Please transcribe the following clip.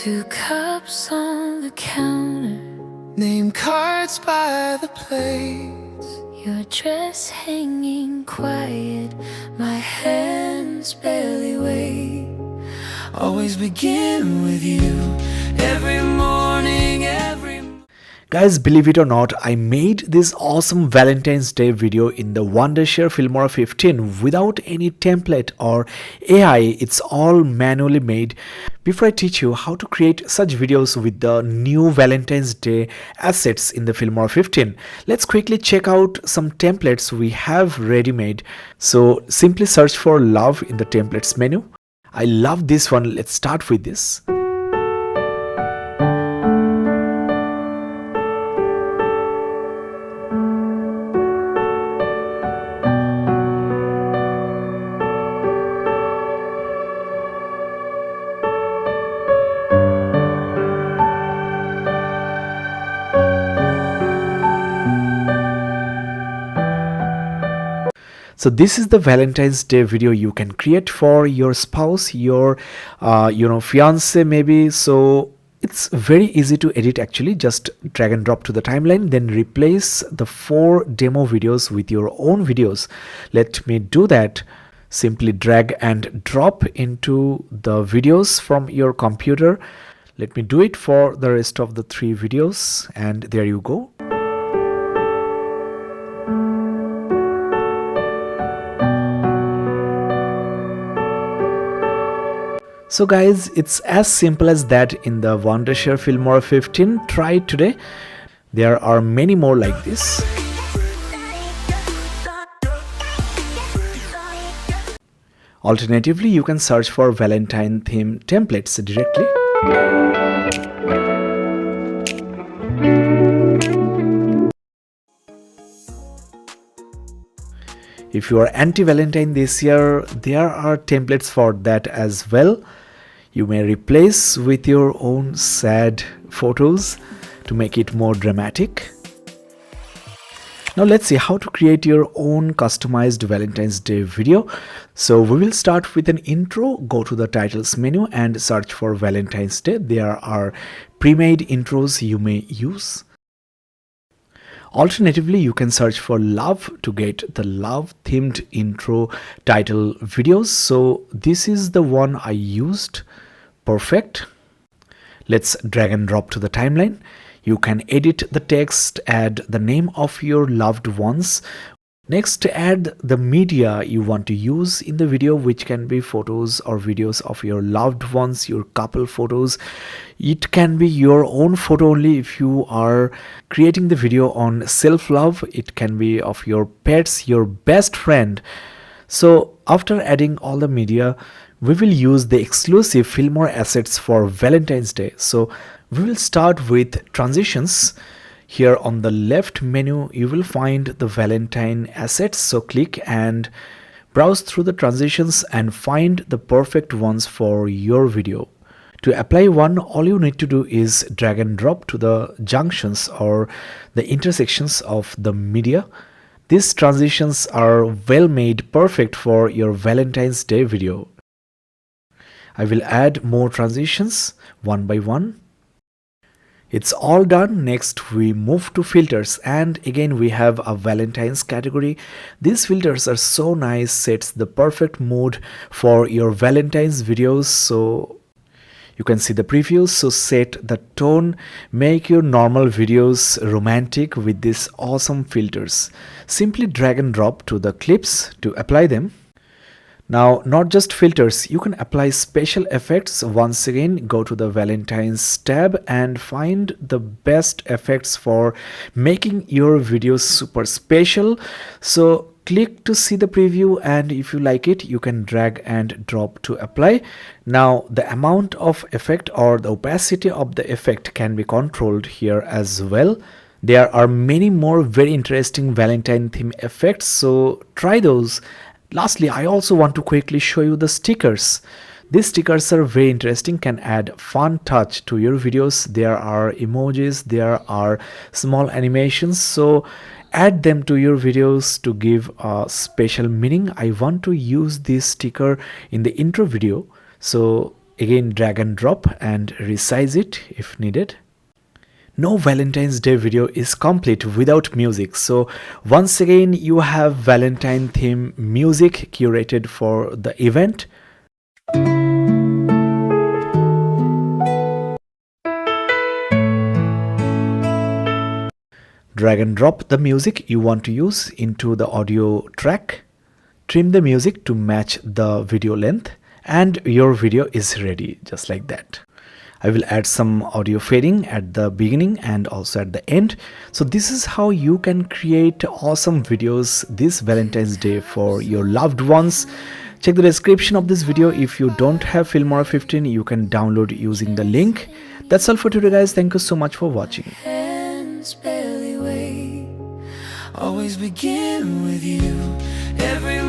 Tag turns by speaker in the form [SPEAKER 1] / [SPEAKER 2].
[SPEAKER 1] Two cups on the counter,
[SPEAKER 2] name cards by the plates,
[SPEAKER 1] your dress hanging quiet, my hands barely wait.
[SPEAKER 2] always begin with you. Every morning,
[SPEAKER 3] Guys, believe it or not, I made this awesome Valentine's Day video in the Wondershare Filmora 15 without any template or AI. It's all manually made. Before I teach you how to create such videos with the new Valentine's Day assets in the Filmora 15, let's quickly check out some templates we have ready made. So simply search for love in the templates menu. I love this one. Let's start with this. So this is the Valentine's Day video you can create for your spouse, your fiance maybe. So it's very easy to edit actually. Just drag and drop to the timeline, then replace the 4 demo videos with your own videos. Let me do that. Simply drag and drop into the videos from your computer. Let me do it for the rest of the 3 videos, and there you go. So guys, it's as simple as that in the Wondershare Filmora 15. Try it today. There are many more like this. Alternatively, you can search for Valentine-themed templates directly. If you are anti-Valentine this year, there are templates for that as well. You may replace with your own sad photos to make it more dramatic. Now let's see how to create your own customized Valentine's Day video. So we will start with an intro. Go to the titles menu and search for Valentine's Day. There are pre-made intros you may use. Alternatively, you can search for love to get the love themed intro title videos. So this is the one I used. Perfect. Let's drag and drop to the timeline. You can edit the text, add the name of your loved ones. Next, add the media you want to use in the video, which can be photos or videos of your loved ones, your couple photos. It can be your own photo only if you are creating the video on self-love. It can be of your pets, your best friend. So after adding all the media, we will use the exclusive Filmora assets for Valentine's Day. So we will start with transitions. Here on the left menu, you will find the Valentine assets. So click and browse through the transitions and find the perfect ones for your video. To apply one, all you need to do is drag and drop to the junctions or the intersections of the media. These transitions are well made, perfect for your Valentine's Day video. I will add more transitions one by one. It's all done. Next we move to filters, and again we have a Valentine's category. These filters are so nice, sets the perfect mood for your Valentine's videos. So you can see the previews. So set the tone, make your normal videos romantic with these awesome filters. Simply drag and drop to the clips to apply them. Now, not just filters, you can apply special effects. Once again, go to the Valentine's tab and find the best effects for making your videos super special. So click to see the preview, and if you like it, you can drag and drop to apply. Now, the amount of effect or the opacity of the effect can be controlled here as well. There are many more very interesting Valentine theme effects, so try those. Lastly, I also want to quickly show you the stickers. These stickers are very interesting, can add fun touch to your videos. There are emojis, there are small animations, so add them to your videos to give a special meaning. I want to use this sticker in the intro video, so Again, drag and drop and resize it if needed. No Valentine's Day video is complete without music. So once again, you have Valentine theme music curated for the event. Drag and drop the music you want to use into the audio track. Trim the music to match the video length, and your video is ready, just like that. I will add some audio fading at the beginning and also at the end. So this is how you can create awesome videos this Valentine's Day for your loved ones. Check the description of this video. If you don't have Filmora 15, you can download using the link. That's all for today, guys. Thank you so much for watching.
[SPEAKER 2] Hands barely wait. Always begin with you. Every